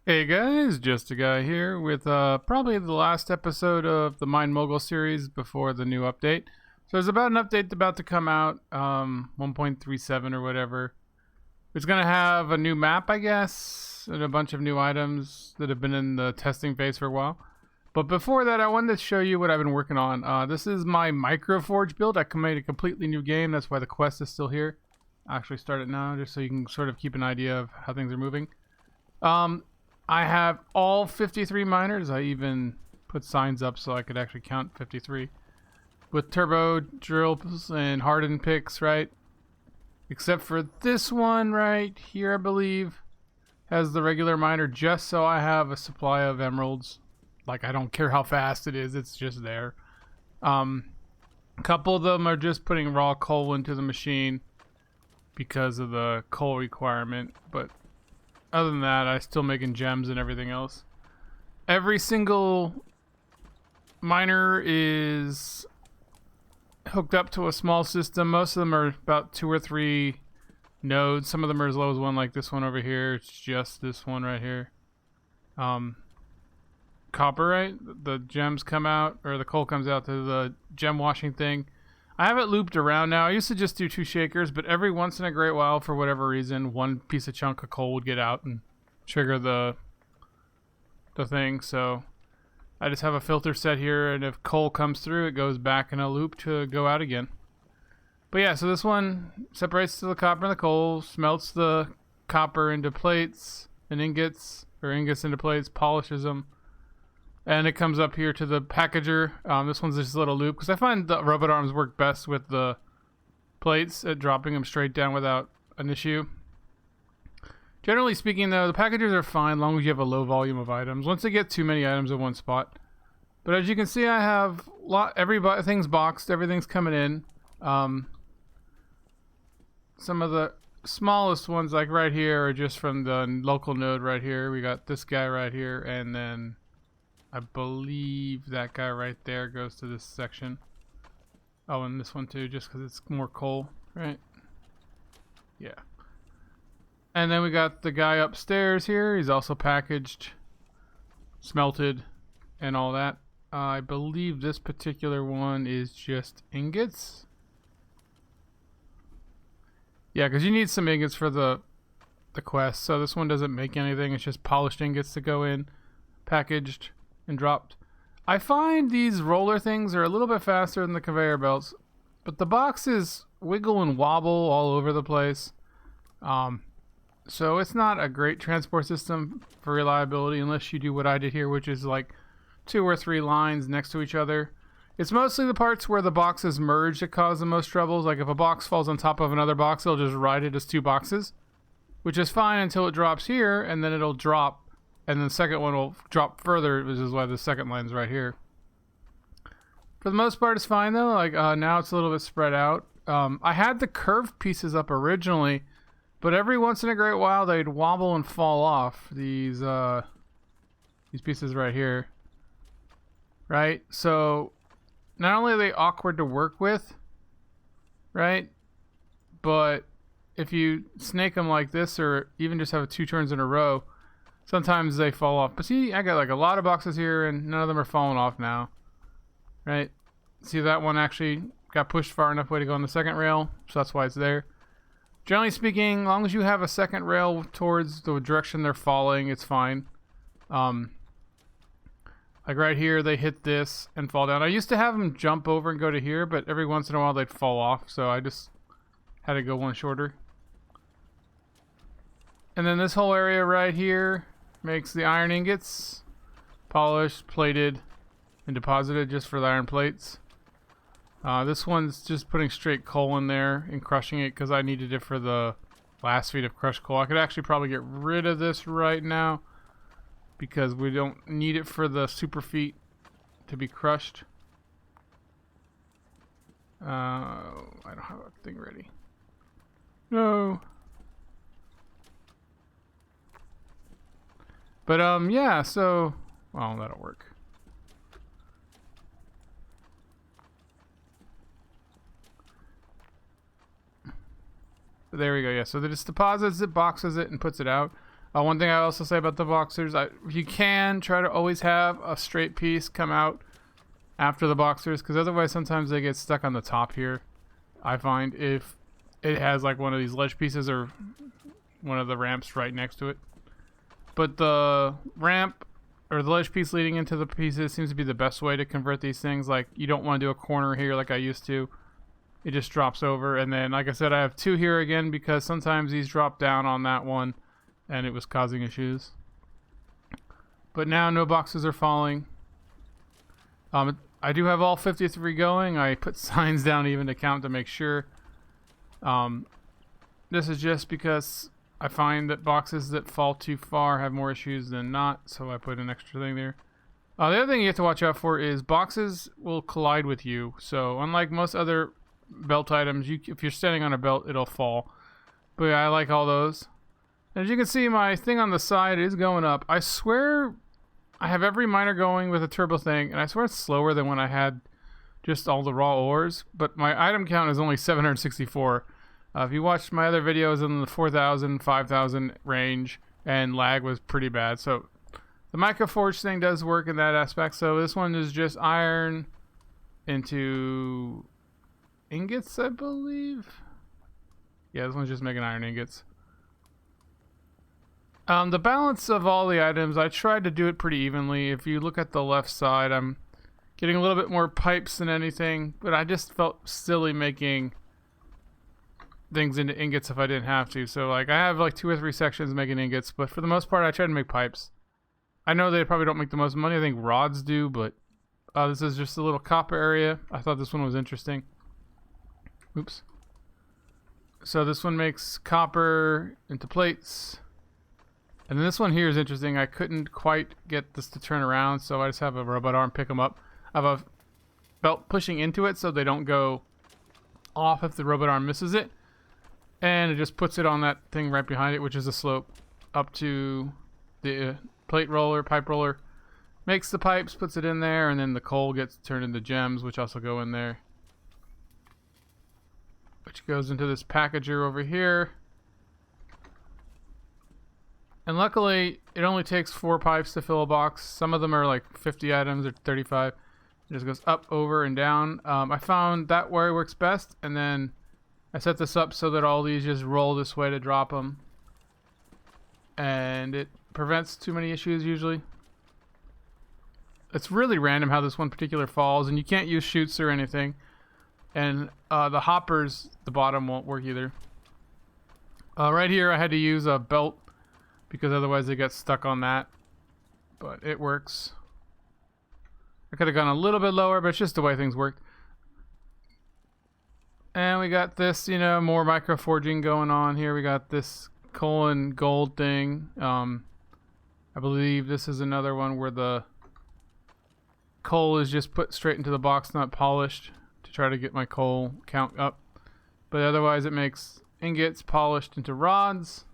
Hey guys, just a guy here with probably the last episode of the MineMogul series before the new update. So there's about an update about to come out, 1.37 or whatever. It's gonna have a new map, I guess, and a bunch of new items that have been in the testing phase for a while. But before that, I wanted to show you what I've been working on. This is my Microforge build. I made a completely new game. That's why the quest is still here. I'll actually start it now, just so you can sort of keep an idea of how things are moving. I have all 53 miners. I even put signs up so I could actually count 53. With turbo drills and hardened picks, right? Except for this one right here, I believe, has the regular miner just so I have a supply of emeralds. Like, I don't care how fast it is, it's just there. A couple of them are just putting raw coal into the machine because of the coal requirement, but other than that, I'm still making gems and everything else. Every single miner is hooked up to a small system. Most of them are about 2 or 3 nodes. Some of them are as low as one, like this one over here. It's just this one right here. Copper, right? The gems come out, or the coal comes out to the gem washing thing. I have it looped around now. I used to just do 2 shakers, but every once in a great while, for whatever reason, one piece of chunk of coal would get out and trigger the thing. So I just have a filter set here, and if coal comes through, it goes back in a loop to go out again. But yeah, so this one separates the copper and the coal, smelts the copper into plates and ingots, or ingots into plates, polishes them. And it comes up here to the packager. This one's just a little loop because I find the robot arms work best with the plates at dropping them straight down without an issue. Generally speaking, though, the packagers are fine as long as you have a low volume of items. Once they get too many items in one spot. But as you can see, I have everything's boxed. Everything's coming in. Some of the smallest ones, like right here, are just from the local node right here. We got this guy right here, and then I believe that guy right there goes to this section. Oh, and this one too, just because it's more coal, right? Yeah. And then we got the guy upstairs here. He's also packaged, smelted, and all that. I believe this particular one is just ingots. Yeah, because you need some ingots for the quest. So this one doesn't make anything. It's just polished ingots to go in, packaged and dropped. I find these roller things are a little bit faster than the conveyor belts, but the boxes wiggle and wobble all over the place. So it's not a great transport system for reliability unless you do what I did here, which is like 2 or 3 lines next to each other. It's mostly the parts where the boxes merge that cause the most troubles. Like if a box falls on top of another box, it'll just write it as 2 boxes, which is fine until it drops here, and then it'll drop, and then the second one will drop further, which is why the second line's right here. For the most part, it's fine though. Like now it's a little bit spread out. I had the curved pieces up originally, but every once in a great while they'd wobble and fall off. These pieces right here, right? So not only are they awkward to work with, right? But if you snake them like this, or even just have 2 turns in a row, sometimes they fall off. But see, I got like a lot of boxes here and none of them are falling off now. Right? See, that one actually got pushed far enough away to go on the second rail, so that's why it's there. Generally speaking, as long as you have a second rail towards the direction they're falling, it's fine. Like right here, they hit this and fall down. I used to have them jump over and go to here, but every once in a while they'd fall off, so I just had to go one shorter. And then this whole area right here makes the iron ingots, polished, plated, and deposited just for the iron plates. This one's just putting straight coal in there and crushing it because I needed it for the last feed of crushed coal. I could actually probably get rid of this right now because we don't need it for the super feet to be crushed. I don't have a thing ready. No. But yeah, so well, that'll work. There we go. Yeah, so it just deposits it, boxes it, and puts it out. One thing I also say about the boxers, you can try to always have a straight piece come out after the boxers, because otherwise sometimes they get stuck on the top here. I find if it has like one of these ledge pieces or one of the ramps right next to it. But the ramp or the ledge piece leading into the pieces seems to be the best way to convert these things. Like, you don't want to do a corner here like I used to. It just drops over. And then, like I said, I have two here again because sometimes these drop down on that one and it was causing issues. But now no boxes are falling. I do have all 53 going. I put signs down even to count to make sure. This is just because I find that boxes that fall too far have more issues than not, so I put an extra thing there. The other thing you have to watch out for is boxes will collide with you. So unlike most other belt items, if you're standing on a belt, it'll fall. But yeah, I like all those. As you can see, my thing on the side is going up. I swear I have every miner going with a turbo thing, and I swear it's slower than when I had just all the raw ores, but my item count is only 764. If you watched my other videos in the 4,000, 5,000 range, and lag was pretty bad. So the microforge thing does work in that aspect. So this one is just iron into ingots, I believe. Yeah, this one's just making iron ingots. The balance of all the items, I tried to do it pretty evenly. If you look at the left side, I'm getting a little bit more pipes than anything, but I just felt silly making things into ingots if I didn't have to. So like I have like 2 or 3 sections making ingots, but for the most part I try to make pipes. I know they probably don't make the most money. I think rods do, but this is just a little copper area. I thought this one was interesting. Oops. So this one makes copper into plates. And then this one here is interesting. I couldn't quite get this to turn around, so I just have a robot arm pick them up. I have a belt pushing into it so they don't go off if the robot arm misses it. And it just puts it on that thing right behind it, which is a slope up to the plate roller, pipe roller. Makes the pipes, puts it in there, and then the coal gets turned into gems, which also go in there. Which goes into this packager over here. And luckily, it only takes 4 pipes to fill a box. Some of them are like 50 items or 35. It just goes up, over, and down. I found that where it works best, and then I set this up so that all these just roll this way to drop them. And it prevents too many issues usually. It's really random how this one particular falls, and you can't use chutes or anything. And the hoppers, the bottom won't work either. Right here I had to use a belt because otherwise they get stuck on that. But it works. I could have gone a little bit lower, but it's just the way things worked. And we got this, you know, more micro forging going on here. We got this coal and gold thing. I believe this is another one where the coal is just put straight into the box, not polished, to try to get my coal count up. But otherwise it makes ingots polished into rods.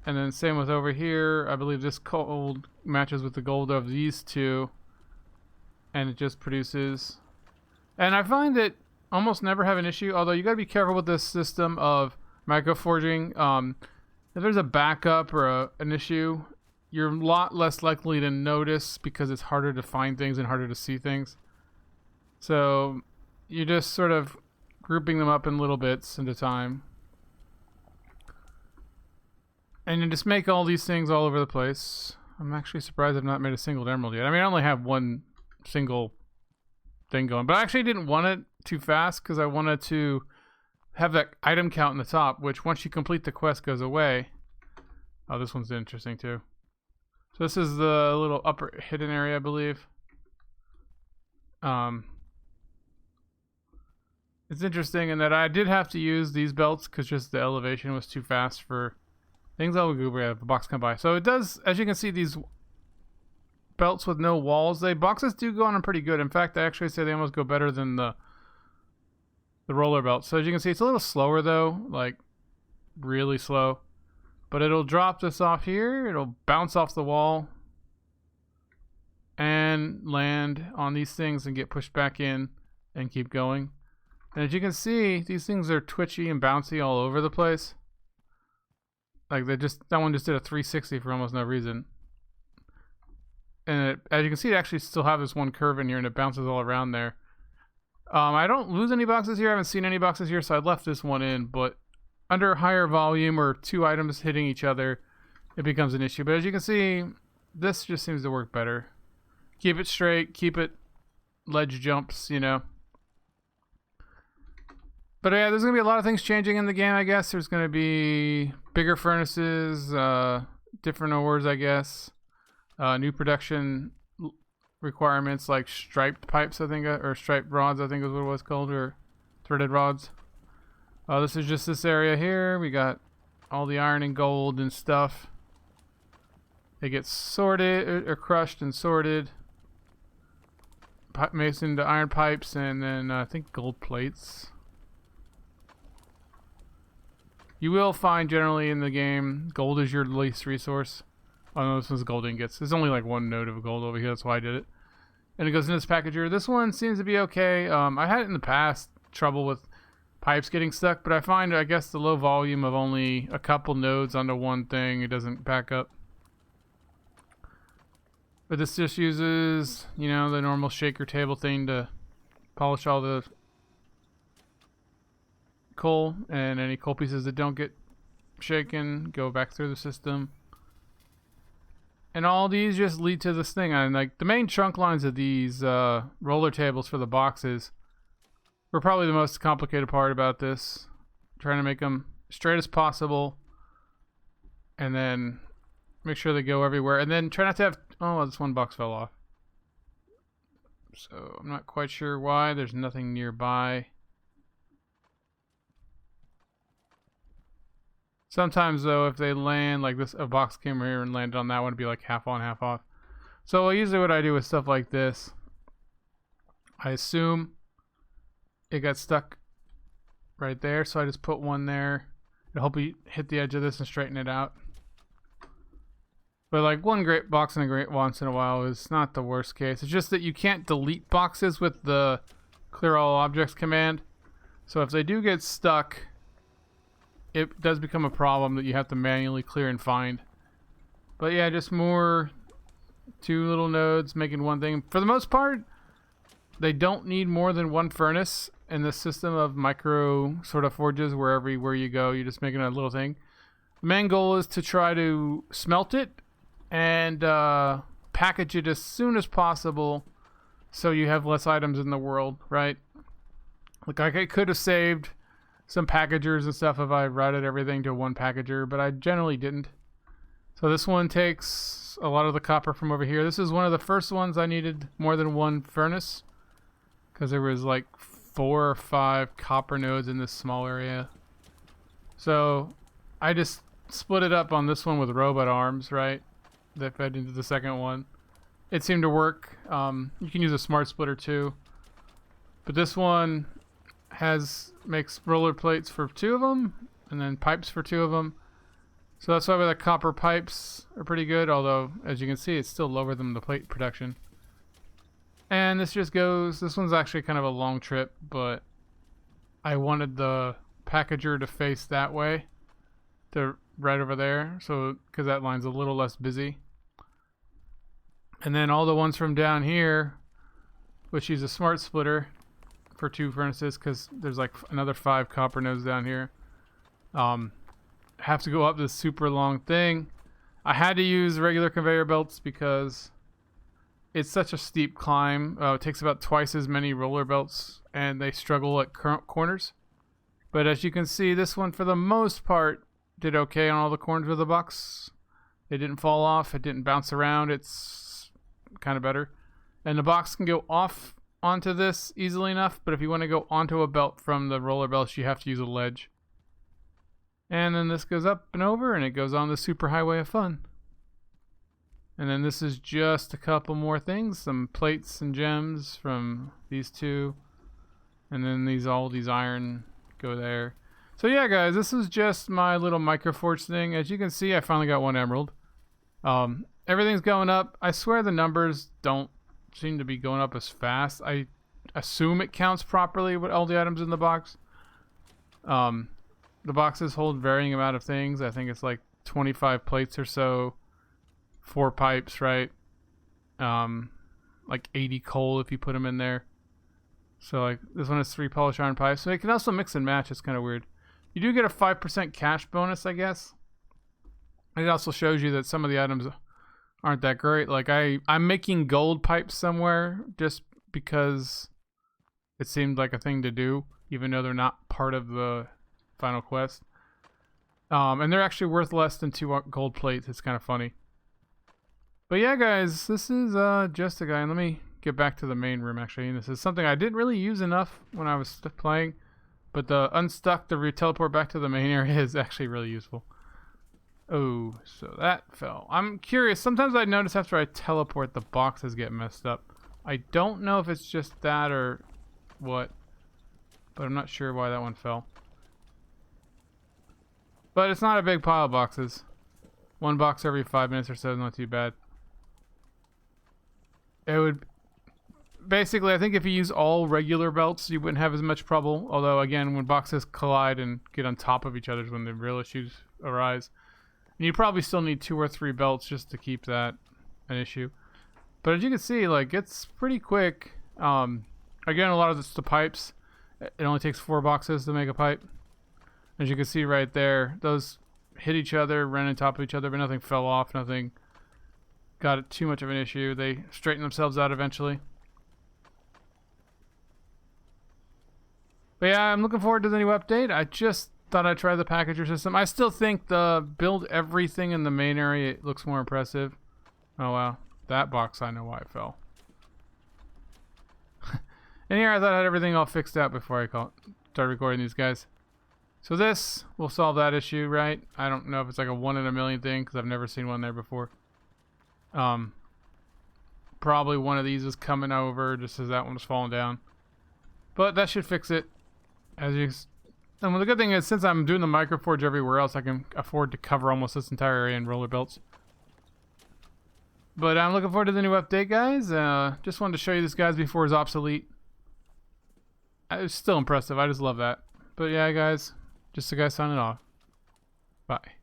And then same with over here. I believe this gold matches with the gold of these two. And it just produces. And I find that almost never have an issue, although you gotta be careful with this system of microforging. If there's a backup or an issue, you're a lot less likely to notice because it's harder to find things and harder to see things. So you're just sort of grouping them up in little bits at a time. And you just make all these things all over the place. I'm actually surprised I've not made a single emerald yet. I mean, I only have one single thing going, but I actually didn't want it too fast because I wanted to have that item count in the top, which once you complete the quest goes away. Oh, this one's interesting too. So this is the little upper hidden area, I believe. It's interesting in that I did have to use these belts because just the elevation was too fast for things. I'll go where the box come by. So it does, as you can see, these belts with no walls, boxes do go on them pretty good. In fact, I actually say they almost go better than the roller belt. So as you can see, it's a little slower though, like really slow. But it'll drop this off here, it'll bounce off the wall and land on these things and get pushed back in and keep going. And as you can see, these things are twitchy and bouncy all over the place. Like that one just did a 360 for almost no reason. And as you can see, it actually still have this one curve in here, and it bounces all around there. I don't lose any boxes here. I haven't seen any boxes here, so I left this one in. But under higher volume or two items hitting each other, it becomes an issue. But as you can see, this just seems to work better. Keep it straight, keep it ledge jumps, you know. But yeah, there's going to be a lot of things changing in the game, I guess. There's going to be bigger furnaces, different ores, I guess. New production requirements like striped pipes, I think, or striped rods, I think is what it was called, or threaded rods. This is just this area here. We got all the iron and gold and stuff. It gets sorted, or crushed and sorted. Makes into iron pipes, and then I think gold plates. You will find generally in the game, gold is your least resource. Oh no, this one's gold ingots. There's only like one node of gold over here, that's why I did it. And it goes in this packager. This one seems to be okay. I had it in the past, trouble with pipes getting stuck, but I find, I guess, the low volume of only a couple nodes onto one thing, it doesn't back up. But this just uses, you know, the normal shaker table thing to polish all the coal, and any coal pieces that don't get shaken go back through the system. And all these just lead to this thing. And like the main trunk lines of these roller tables for the boxes were probably the most complicated part about this. Trying to make them straight as possible, and then make sure they go everywhere, and then try not to have... Oh, this one box fell off. So I'm not quite sure why. There's nothing nearby. Sometimes though, if they land like this, a box came here and landed on that one, it'd be like half on, half off. So usually what I do with stuff like this, I assume it got stuck right there, so I just put one there and hope you hit the edge of this and straighten it out. But like one great box and a great once in a while is not the worst case. It's just that you can't delete boxes with the clear all objects command. So if they do get stuck, it does become a problem that you have to manually clear and find. But yeah, just more two little nodes making one thing. For the most part, they don't need more than one furnace in this system of micro sort of forges where everywhere you go, you're just making a little thing. The main goal is to try to smelt it and package it as soon as possible so you have less items in the world, right? Like I could have saved some packagers and stuff if I routed everything to one packager, but I generally didn't. So this one takes a lot of the copper from over here. This is one of the first ones I needed more than one furnace because there was like 4 or 5 copper nodes in this small area. So I just split it up on this one with robot arms, right? That fed into the second one. It seemed to work. You can use a smart splitter too. But this one makes roller plates for 2 of them, and then pipes for 2 of them. So that's why the copper pipes are pretty good, although as you can see it's still lower than the plate production. And this just goes, this one's actually kind of a long trip, but I wanted the packager to face that way, to right over there, so because that line's a little less busy. And then all the ones from down here, which use a smart splitter for 2 furnaces, because there's like another 5 copper nodes down here, have to go up this super long thing. I had to use regular conveyor belts because it's such a steep climb. It takes about twice as many roller belts, and they struggle at corners. But as you can see, this one for the most part did okay on all the corners of the box. It didn't fall off, it didn't bounce around. It's kind of better. And the box can go off onto this easily enough, but if you want to go onto a belt from the roller belts, you have to use a ledge. And then this goes up and over, and it goes on the super highway of fun. And then this is just a couple more things, some plates and gems from these 2, and then all these iron go there. So yeah, guys, this is just my little microforge thing. As you can see, I finally got 1 emerald. Everything's going up. I swear the numbers don't seem to be going up as fast. I assume it counts properly with all the items in the box. The boxes hold varying amount of things. I think it's like 25 plates or so, 4 pipes, right? Like 80 coal if you put them in there. So like this one has 3 polished iron pipes. So you can also mix and match. It's kind of weird. You do get a 5% cash bonus, I guess. It also shows you that some of the items aren't that great. Like I'm making gold pipes somewhere just because it seemed like a thing to do, even though they're not part of the final quest. And they're actually worth less than 2 gold plates. It's kind of funny. But yeah, guys, this is just a guy. And let me get back to the main room, actually. And this is something I didn't really use enough when I was playing. But the unstuck, the teleport back to the main area is actually really useful. Oh, so that fell. I'm curious. Sometimes I notice after I teleport, the boxes get messed up. I don't know if it's just that or what. But I'm not sure why that one fell. But it's not a big pile of boxes. 1 box every 5 minutes or so is not too bad. It would... Basically, I think if you use all regular belts, you wouldn't have as much trouble. Although, again, when boxes collide and get on top of each other is when the real issues arise. And you probably still need 2 or 3 belts just to keep that an issue. But as you can see, like, it's pretty quick. Again, a lot of it's the pipes. It only takes 4 boxes to make a pipe. As you can see right there, those hit each other, ran on top of each other, but nothing fell off, nothing got it too much of an issue. They straighten themselves out eventually. But yeah, I'm looking forward to the new update. I just thought I'd try the packager system. I still think the build everything in the main area it looks more impressive. Oh wow, that box, I know why it fell. And here I thought I had everything all fixed out before I start recording these guys. So this will solve that issue, right? I don't know if it's like a 1 in a million thing because I've never seen one there before. Probably one of these is coming over just as that one was falling down. But that should fix it. And the good thing is, since I'm doing the microforge everywhere else, I can afford to cover almost this entire area in roller belts. But I'm looking forward to the new update, guys. Just wanted to show you this, guys, before it's obsolete. It's still impressive. I just love that. But yeah, guys, just a guy signing off. Bye.